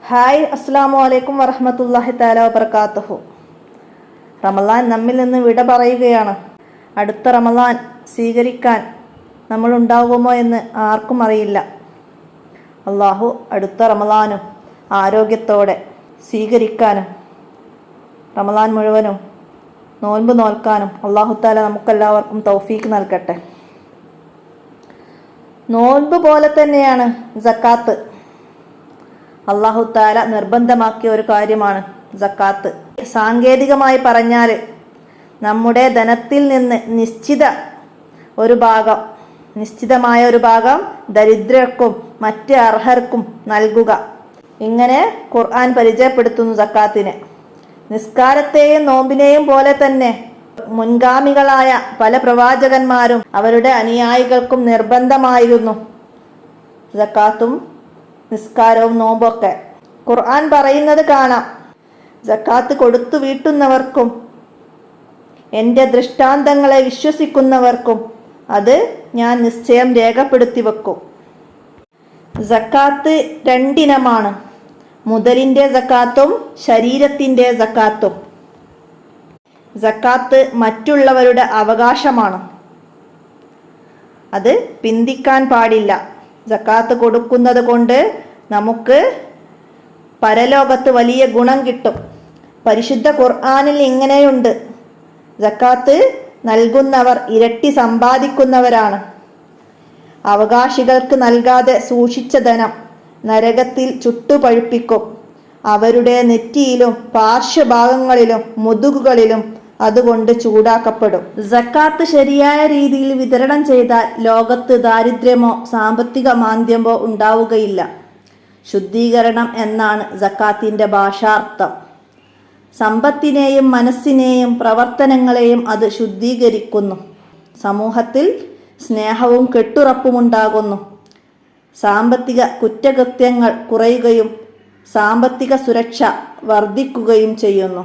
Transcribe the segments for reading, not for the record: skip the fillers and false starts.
Hi, അസ്സലാമു അലൈക്കും വറഹ്മത്തുള്ളാഹി തആല വബറകാതുഹു. റമളാൻ നമ്മിൽ നിന്ന് വിട പറയുകയാണ്. അടുത്ത റമളാൻ സ്വീകരിക്കാൻ നമ്മൾ ഉണ്ടാകുമോ എന്ന് ആർക്കും അറിയില്ല. അള്ളാഹു അടുത്ത റമളാനും ആരോഗ്യത്തോടെ സ്വീകരിക്കാനും റമളാൻ മുഴുവനും നോൻപ് നോൽക്കാനും അള്ളാഹു തആല നമുക്കെല്ലാവർക്കും തൗഫീക്ക് നൽകട്ടെ. നോൻപ് പോലെ തന്നെയാണ് സക്കാത്ത്. അള്ളാഹു തആല നിർബന്ധമാക്കിയ ഒരു കാര്യമാണ് സക്കാത്ത്. സാങ്കേതികമായി പറഞ്ഞാൽ നമ്മുടെ ധനത്തിൽ നിന്ന് നിശ്ചിതമായ ഒരു ഭാഗം ദരിദ്രർക്കും മറ്റ് അർഹർക്കും നൽകുക. ഇങ്ങനെ ഖുർആൻ പരിചയപ്പെടുത്തുന്നു സക്കാത്തിനെ. നിസ്കാരത്തെയും നോമ്പിനെയും പോലെ തന്നെ മുൻഗാമികളായ പല പ്രവാചകന്മാരും അവരുടെ അനുയായികൾക്കും നിർബന്ധമായിരുന്നു സക്കാത്തും നിസ്കാരവും നോമ്പൊക്കെ. ഖുർആൻ പറയുന്നത് കാണാം, സക്കാത്ത് കൊടുത്തു വീട്ടുന്നവർക്കും എൻ്റെ ദൃഷ്ടാന്തങ്ങളെ വിശ്വസിക്കുന്നവർക്കും അത് ഞാൻ നിശ്ചയം രേഖപ്പെടുത്തി വെക്കും. സക്കാത്ത് രണ്ടിനമാണ്, മുതലിൻ്റെ സക്കാത്തും ശരീരത്തിൻ്റെ സക്കാത്തും. സക്കാത്ത് മറ്റുള്ളവരുടെ അവകാശമാണ്, അത് പിന്തിക്കാൻ പാടില്ല. സക്കാത്ത് കൊടുക്കുന്നത് കൊണ്ട് നമുക്ക് പരലോകത്ത് വലിയ ഗുണം കിട്ടും. പരിശുദ്ധ ഖുർആനിൽ ഇങ്ങനെയുണ്ട്, സക്കാത്ത് നൽകുന്നവർ ഇരട്ടി സമ്പാദിക്കുന്നവരാണ്. അവകാശികൾക്ക് നൽകാതെ സൂക്ഷിച്ച ധനം നരകത്തിൽ ചുട്ടുപഴുപ്പിക്കും. അവരുടെ നെറ്റിയിലും പാർശ്വഭാഗങ്ങളിലും മുതുകുകളിലും അതുകൊണ്ട് ചൂടാക്കപ്പെടും. സക്കാത്ത് ശരിയായ രീതിയിൽ വിതരണം ചെയ്താൽ ലോകത്ത് ദാരിദ്ര്യമോ സാമ്പത്തിക മാന്ദ്യമോ ഉണ്ടാവുകയില്ല. ശുദ്ധീകരണം എന്നാണ് സക്കാത്തിന്റെ ഭാഷാർത്ഥം. സമ്പത്തിനെയും മനസ്സിനെയും പ്രവർത്തനങ്ങളെയും അത് ശുദ്ധീകരിക്കുന്നു. സമൂഹത്തിൽ സ്നേഹവും കെട്ടുറപ്പുമുണ്ടാകുന്നു. സാമ്പത്തിക കുറ്റകൃത്യങ്ങൾ കുറയുകയും സാമ്പത്തിക സുരക്ഷ വർദ്ധിക്കുകയും ചെയ്യുന്നു.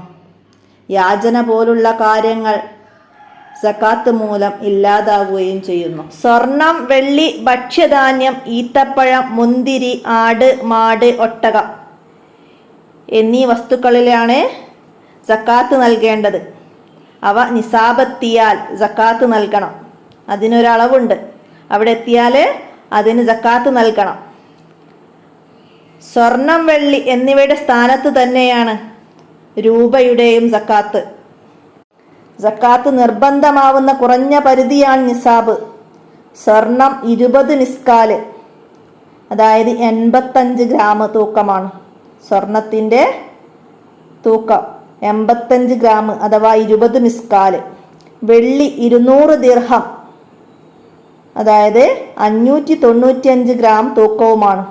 യാചന പോലുള്ള കാര്യങ്ങൾ സക്കാത്ത് മൂലം ഇല്ലാതാകുകയും ചെയ്യുന്നു. സ്വർണം, വെള്ളി, ഭക്ഷ്യധാന്യം, ഈത്തപ്പഴം, മുന്തിരി, ആട്, മാട്, ഒട്ടകം എന്നീ വസ്തുക്കളിലാണ് സക്കാത്ത് നൽകേണ്ടത്. അവ നിസാബെത്തിയാൽ സക്കാത്ത് നൽകണം. അതിനൊരളവുണ്ട്, അവിടെ എത്തിയാൽ അതിന് സക്കാത്ത് നൽകണം. സ്വർണം, വെള്ളി എന്നിവയുടെ സ്ഥാനത്ത് തന്നെയാണ് രൂപയുടെയും സക്കാത്ത്. സക്കാത്ത് നിർബന്ധമാവുന്ന കുറഞ്ഞ പരിധിയാണ് നിസാബ്. സ്വർണം 20 നിസ്കാല്, അതായത് 85 ഗ്രാം തൂക്കമാണ്. സ്വർണത്തിൻ്റെ തൂക്കം 85 ഗ്രാം അഥവാ 20 മിസ്കാല്. വെള്ളി 200 ദിർഹം, അതായത് 595 ഗ്രാം തൂക്കവുമാണ്.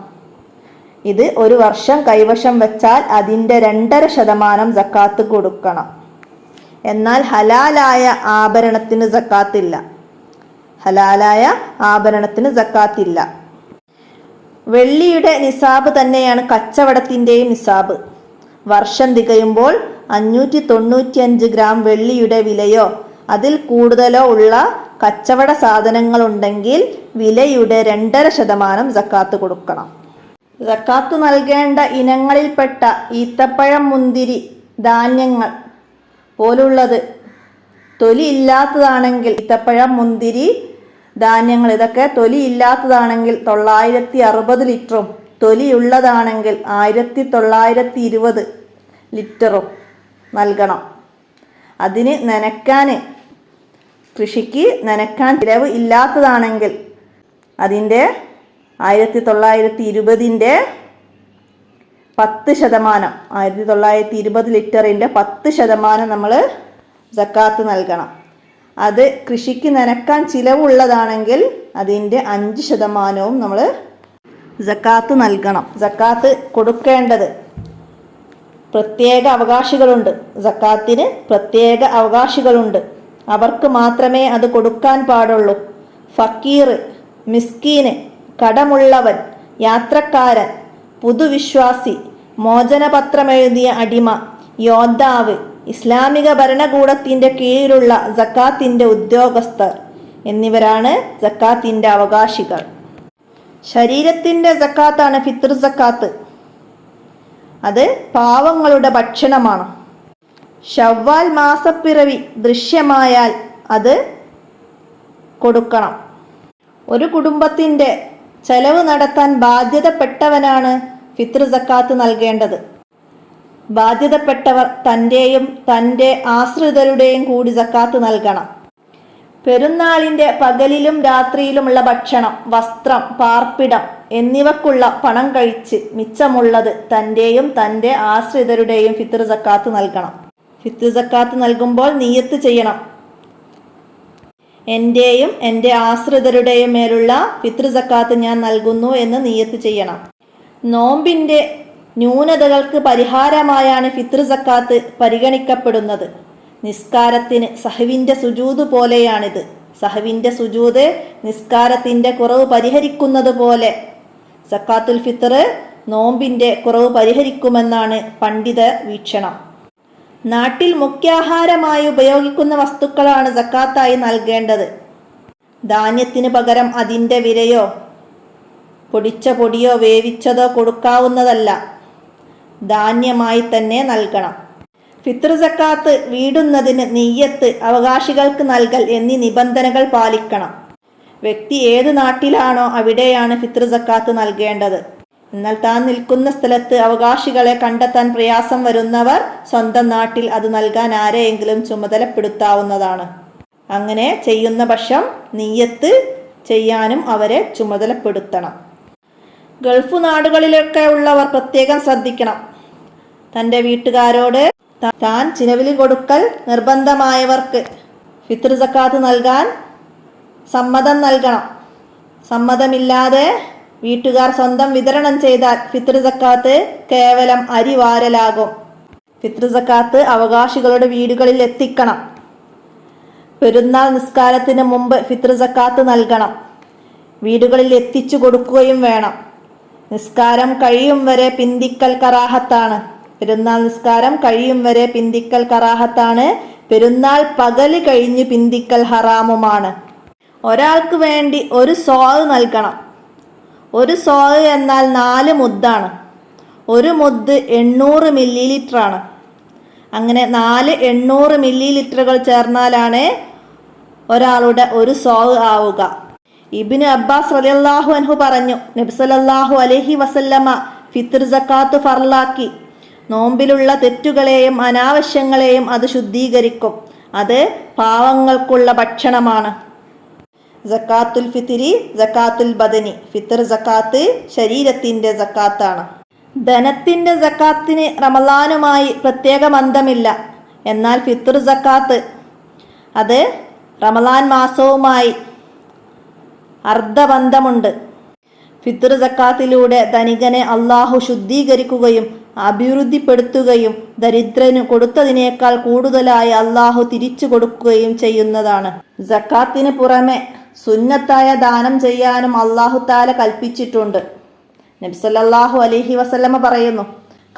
ഇത് ഒരു വർഷം കൈവശം വെച്ചാൽ അതിൻ്റെ 2.5% സക്കാത്ത് കൊടുക്കണം. എന്നാൽ ഹലാലായ ആഭരണത്തിന് സക്കാത്തില്ല. വെള്ളിയുടെ നിസാബ് തന്നെയാണ് കച്ചവടത്തിൻ്റെയും നിസാബ്. വർഷം തികയുമ്പോൾ 595 ഗ്രാം വെള്ളിയുടെ വിലയോ അതിൽ കൂടുതലോ ഉള്ള കച്ചവട സാധനങ്ങളുണ്ടെങ്കിൽ വിലയുടെ 2.5% സക്കാത്ത് കൊടുക്കണം. സക്കാത്ത് നൽകേണ്ട ഇനങ്ങളിൽപ്പെട്ട ഈത്തപ്പഴം, മുന്തിരി, ധാന്യങ്ങൾ പോലുള്ളത് തൊലി ഇല്ലാത്തതാണെങ്കിൽ, ഈത്തപ്പഴം, മുന്തിരി, ധാന്യങ്ങൾ ഇതൊക്കെ തൊലി ഇല്ലാത്തതാണെങ്കിൽ 960 ലിറ്ററും തൊലിയുള്ളതാണെങ്കിൽ 1920 ലിറ്ററും നൽകണം. അതിന് കൃഷിക്ക് നനയ്ക്കാൻ ചിലവ് ഇല്ലാത്തതാണെങ്കിൽ അതിൻ്റെ 1920ൻ്റെ 10%, 1920 ലിറ്ററിൻ്റെ 10% നമ്മൾ സക്കാത്ത് നൽകണം. അത് കൃഷിക്ക് നനയ്ക്കാൻ ചിലവുള്ളതാണെങ്കിൽ അതിൻ്റെ 5% നമ്മൾ സക്കാത്ത് നൽകണം. സക്കാത്ത് കൊടുക്കേണ്ടത് പ്രത്യേക അവകാശികളുണ്ട്. സക്കാത്തിന് പ്രത്യേക അവകാശികളുണ്ട്. അവർക്ക് മാത്രമേ അത് കൊടുക്കാൻ പാടുള്ളൂ. ഫക്കീർ, മിസ്കീന്, കടമുള്ളവൻ, യാത്രക്കാരൻ, പുതുവിശ്വാസി, മോചനപത്രമെഴുതിയ അടിമ, യോദ്ധാവ്, ഇസ്ലാമിക ഭരണകൂടത്തിൻ്റെ കീഴിലുള്ള സക്കാത്തിൻ്റെ ഉദ്യോഗസ്ഥർ എന്നിവരാണ് സക്കാത്തിൻ്റെ അവകാശികൾ. ശരീരത്തിൻ്റെ സക്കാത്താണ് ഫിത്ർ സക്കാത്ത്. അത് പാവങ്ങളുടെ ഭക്ഷണമാണ്. ശവ്വാൽ മാസപ്പിറവി ദൃശ്യമായാൽ അത് കൊടുക്കണം. ഒരു കുടുംബത്തിൻ്റെ ചെലവ് നടത്താൻ ബാധ്യതപ്പെട്ടവനാണ് ഫിത്ർ സക്കാത്ത് നൽകേണ്ടത്. ബാധ്യതപ്പെട്ടവർ തൻ്റെയും തൻ്റെ ആശ്രിതരുടെയും കൂടി സക്കാത്ത് നൽകണം. പെരുന്നാളിൻ്റെ പകലിലും രാത്രിയിലുമുള്ള ഭക്ഷണം, വസ്ത്രം, പാർപ്പിടം എന്നിവക്കുള്ള പണം കഴിച്ച് മിച്ചമുള്ളത് തൻ്റെയും തൻ്റെ ആശ്രിതരുടെയും ഫിത്ർ സക്കാത്ത് നൽകണം. ഫിത്ർ സക്കാത്ത് നൽകുമ്പോൾ നിയ്യത്ത് ചെയ്യണം. എൻ്റെയും എൻ്റെ ആശ്രിതരുടെയും മേലുള്ള ഫിത്ർ സക്കാത്ത് ഞാൻ നൽകുന്നു എന്ന് നിയ്യത്ത് ചെയ്യണം. നോമ്പിൻ്റെ ന്യൂനതകൾക്ക് പരിഹാരമായാണ് ഫിത്ർ സക്കാത്ത് പരിഗണിക്കപ്പെടുന്നത്. നിസ്കാരത്തിന് സഹവിൻ്റെ സുജൂദ് പോലെയാണിത്. സഹവിൻ്റെ സുജൂദ് നിസ്കാരത്തിൻ്റെ കുറവ് പരിഹരിക്കുന്നത് പോലെ സക്കാത്തുൽ ഫിത്ർ നോമ്പിൻ്റെ കുറവ് പരിഹരിക്കുമെന്നാണ് പണ്ഡിത വീക്ഷണം. നാട്ടിൽ മുഖ്യാഹാരമായി ഉപയോഗിക്കുന്ന വസ്തുക്കളാണ് സക്കാത്തായി നൽകേണ്ടത്. ധാന്യത്തിന് പകരം അതിൻ്റെ വിരയോ പൊടിച്ച പൊടിയോ വേവിച്ചതോ കൊടുക്കാവുന്നതല്ല. ധാന്യമായി തന്നെ നൽകണം. ഫിത്ർ സക്കാത്ത് വീടുന്നതിന് നിയ്യത്ത്, അവകാശികൾക്ക് നൽകൽ എന്നീ നിബന്ധനകൾ പാലിക്കണം. വ്യക്തി ഏത് നാട്ടിലാണോ അവിടെയാണ് ഫിത്ർ സക്കാത്ത് നൽകേണ്ടത്. എന്നാൽ താൻ നിൽക്കുന്ന സ്ഥലത്ത് അവകാശികളെ കണ്ടെത്താൻ പ്രയാസം വരുന്നവർ സ്വന്തം നാട്ടിൽ അത് നൽകാൻ ആരെയെങ്കിലും ചുമതലപ്പെടുത്താവുന്നതാണ്. അങ്ങനെ ചെയ്യുന്ന പക്ഷം നിയ്യത്ത് ചെയ്യാനും അവരെ ചുമതലപ്പെടുത്തണം. ഗൾഫ് നാടുകളിലൊക്കെ ഉള്ളവർ പ്രത്യേകം ശ്രദ്ധിക്കണം. തൻ്റെ വീട്ടുകാരോട് താൻ ചിലവിൽ കൊടുക്കൽ നിർബന്ധമായവർക്ക് ഫിത്ർ സക്കാത്ത് നൽകാൻ സമ്മതം നൽകണം. സമ്മതമില്ലാതെ വീട്ടുകാർ സ്വന്തം വിതരണം ചെയ്താൽ ഫിത്ർ സക്കാത്ത് കേവലം അരി വാരലാകും. ഫിത്ർ സക്കാത്ത് അവകാശികളുടെ വീടുകളിൽ എത്തിക്കണം. പെരുന്നാൾ നിസ്കാരത്തിന് മുമ്പ് ഫിത്ർ സക്കാത്ത് നൽകണം. വീടുകളിൽ എത്തിച്ചു കൊടുക്കുകയും വേണം. നിസ്കാരം കഴിയും വരെ പിന്തിക്കൽ കറാഹത്താണ്. പെരുന്നാൾ നിസ്കാരം കഴിയും വരെ പിന്തിക്കൽ കറാഹത്താണ്. പെരുന്നാൾ പകല് കഴിഞ്ഞ് പിന്തിക്കൽ ഹറാമുമാണ്. ഒരാൾക്ക് വേണ്ടി ഒരു സ്വാദ് നൽകണം. ഒരു സ്വാദ് എന്നാൽ 4 മുദ്ദാണ്. ഒരു മുദ്ദ് 800 മില്ലിലിറ്ററാണ്. അങ്ങനെ 4 800 മില്ലിലിറ്ററുകൾ ചേർന്നാലാണ് ഒരാളുടെ ഒരു സ്വാദ് ആവുക. ഇബ്നു അബ്ബാസ് റളിയല്ലാഹു അൻഹു പറഞ്ഞു, നബി സല്ലല്ലാഹു അലൈഹി വസല്ലമ ഫിത്ർ സക്കാത്ത് ഫർലാക്കി. നോമ്പിലുള്ള തെറ്റുകളെയും അനാവശ്യങ്ങളെയും അത് ശുദ്ധീകരിക്കും. അത് പാവങ്ങൾക്കുള്ള ഭക്ഷണമാണ്. സക്കാത്തുൽ ഫിത്രി സക്കാത്തുൽ ബദനി. ഫിത്ർ സക്കാത്ത് ശരീരത്തിൻ്റെ സക്കാത്താണ്. ധനത്തിൻ്റെ സക്കാത്തിന് റമളാനുമായി പ്രത്യേക ബന്ധമില്ല. എന്നാൽ ഫിത്ർ സക്കാത്ത് അത് റമളാൻ മാസവുമായി അർദ്ധബന്ധമുണ്ട്. ഫിത്ർ സക്കാത്തിലൂടെ ധനികനെ അള്ളാഹു ശുദ്ധീകരിക്കുകയും അഭിവൃദ്ധിപ്പെടുത്തുകയും ദരിദ്രന് കൊടുത്തതിനേക്കാൾ കൂടുതലായി അള്ളാഹു തിരിച്ചു കൊടുക്കുകയും ചെയ്യുന്നതാണ്. സക്കാത്തിന് പുറമെ സുന്നത്തായ ദാനം ചെയ്യാനും അള്ളാഹു താല കൽപ്പിച്ചിട്ടുണ്ട്. നബി സല്ലല്ലാഹു അലൈഹി വസല്ലമ പറയുന്നു,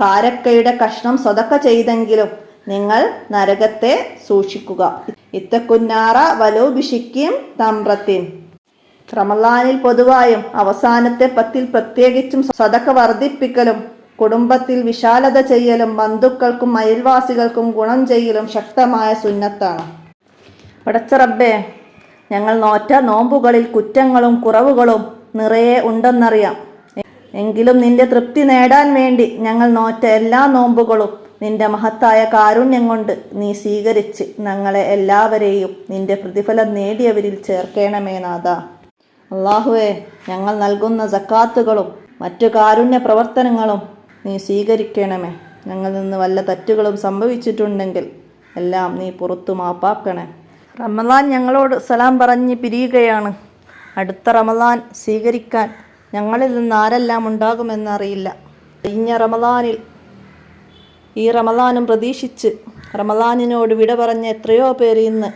കാരക്കയുടെ കഷ്ണം സ്വതക്ക ചെയ്തെങ്കിലും നിങ്ങൾ നരകത്തെ സൂക്ഷിക്കുക. ഇത്തക്കുന്നാറ വലോ ബിഷിക്കും തമ്രത്തിൻ. റമളാനിൽ പൊതുവായും അവസാനത്തെ 10 പ്രത്യേകിച്ചും സ്വതക്ക വർദ്ധിപ്പിക്കലും കുടുംബത്തിൽ വിശാലത ചെയ്യലും ബന്ധുക്കൾക്കും അയൽവാസികൾക്കും ഗുണം ചെയ്യലും ശക്തമായ സുന്നത്താണ്. പടച്ച റബ്ബേ, ഞങ്ങൾ നോറ്റ നോമ്പുകളിൽ കുറ്റങ്ങളും കുറവുകളും നിറയെ ഉണ്ടെന്നറിയാം. എങ്കിലും നിന്റെ തൃപ്തി നേടാൻ വേണ്ടി ഞങ്ങൾ നോറ്റ എല്ലാ നോമ്പുകളും നിന്റെ മഹത്തായ കാരുണ്യം കൊണ്ട് നീ സ്വീകരിച്ച് ഞങ്ങളെ എല്ലാവരെയും നിന്റെ പ്രതിഫലം നേടിയവരിൽ ചേർക്കണമേ നാഥ. അള്ളാഹുവേ, ഞങ്ങൾ നൽകുന്ന സക്കാത്തുകളും മറ്റു കാരുണ്യ പ്രവർത്തനങ്ങളും നീ സ്വീകരിക്കണമേ. ഞങ്ങളിൽ നിന്ന് വല്ല തെറ്റുകളും സംഭവിച്ചിട്ടുണ്ടെങ്കിൽ എല്ലാം നീ പുറത്തു മാപ്പാക്കണേ. റമളാൻ ഞങ്ങളോട് സലാം പറഞ്ഞ് പിരിയുകയാണ്. അടുത്ത റമളാൻ സ്വീകരിക്കാൻ ഞങ്ങളിൽ നിന്ന് ആരെല്ലാം ഉണ്ടാകുമെന്നറിയില്ല. കഴിഞ്ഞ റമളാനിൽ ഈ റമളാനും പ്രതീക്ഷിച്ച് റമളാനിനോട് വിട പറഞ്ഞ എത്രയോ പേര് ഇന്ന്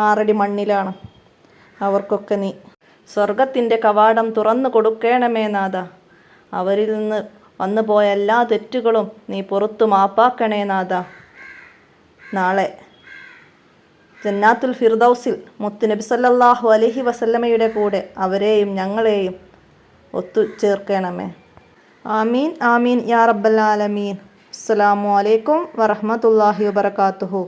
6 അടി മണ്ണിലാണ്. അവർക്കൊക്കെ നീ സ്വർഗത്തിൻ്റെ കവാടം തുറന്നു കൊടുക്കണമേ നാഥ. അവരിൽ നിന്ന് വന്നുപോയ എല്ലാ തെറ്റുകളും നീ പുറത്തു മാപ്പാക്കണേ നാഥ. നാളെ ജന്നാത്തുൽ ഫിർദൗസിൽ മുത്ത് നബി സല്ലല്ലാഹു അലൈഹി വസല്ലമയുടെ കൂടെ അവരെയും ഞങ്ങളെയും ഒത്തുചേർക്കണമേ. ആമീൻ ആമീൻ യാ റബ്ബൽ ആലമീൻ. അസ്സലാമു അലൈക്കും വറഹ്മത്തുള്ളാഹി വബറകാതുഹു.